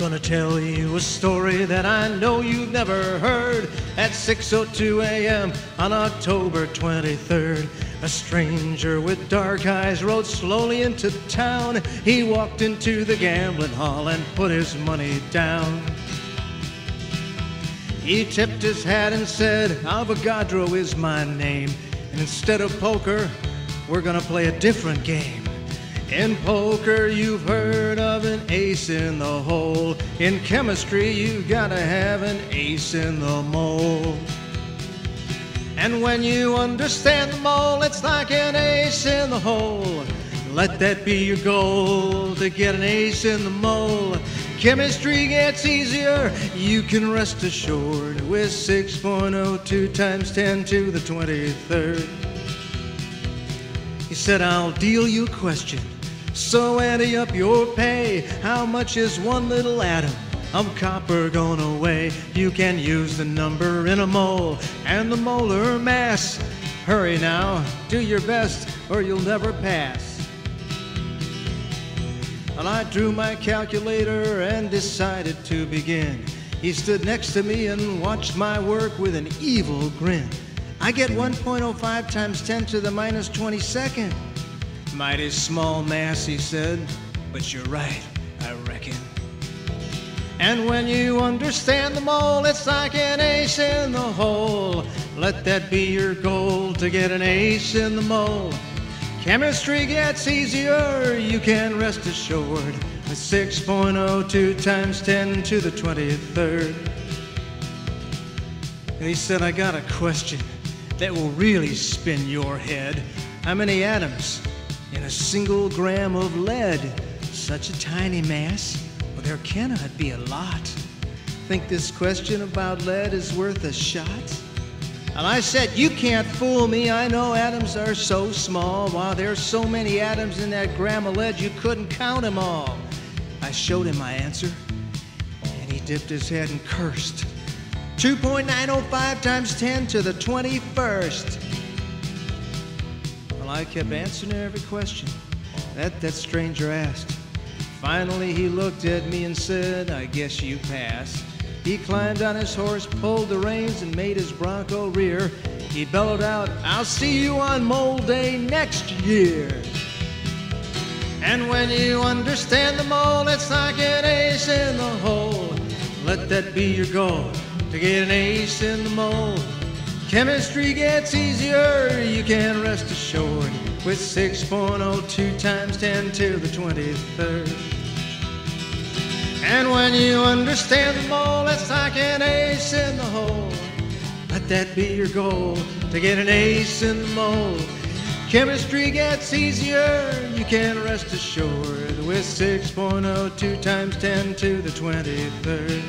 gonna tell you a story that I know you've never heard. At 6:02 a.m. on October 23rd, a stranger with dark eyes rode slowly into town. He walked into the gambling hall and put his money down. He tipped his hat and said, Avogadro is my name, and instead of poker, we're gonna play a different game. In poker, you've heard of an ace in the hole. In chemistry, you've gotta have an ace in the mole. And when you understand the mole, it's like an ace in the hole. Let that be your goal, to get an ace in the mole. Chemistry gets easier, you can rest assured, with 6.02 times 10 to the 23rd. He said, I'll deal you a question, so ante up your pay. How much is one little atom of copper gonna weigh? You can use the number in a mole and the molar mass. Hurry now, do your best, or you'll never pass. And I drew my calculator and decided to begin. He stood next to me and watched my work with an evil grin. I get 1.05 times 10 to the minus 22nd. Mighty small mass, he said, but you're right, I reckon. And when you understand the mole, it's like an ace in the hole. Let that be your goal, to get an ace in the mole. Chemistry gets easier, you can rest assured, with 6.02 times 10 to the 23rd. And he said, I got a question that will really spin your head. How many atoms in a single gram of lead? Such a tiny mass, well, there cannot be a lot. Think this question about lead is worth a shot? And I said, you can't fool me, I know atoms are so small. Wow, there's so many atoms in that gram of lead, you couldn't count them all. I showed him my answer, and he dipped his head and cursed. 2.905 times 10 to the 21st. Well, I kept answering every question that stranger asked. Finally, he looked at me and said, I guess you passed. He climbed on his horse, pulled the reins, and made his bronco rear. He bellowed out, I'll see you on Mole Day next year. And when you understand the mole, it's like an ace in the hole. Let that be your goal, to get an ace in the mole. Chemistry gets easier, you can rest assured, with 6.02 times 10 to the 23rd. And when you understand the mole, it's like an ace in the hole. Let that be your goal, to get an ace in the mole. Chemistry gets easier, you can rest assured, with 6.02 times 10 to the 23rd.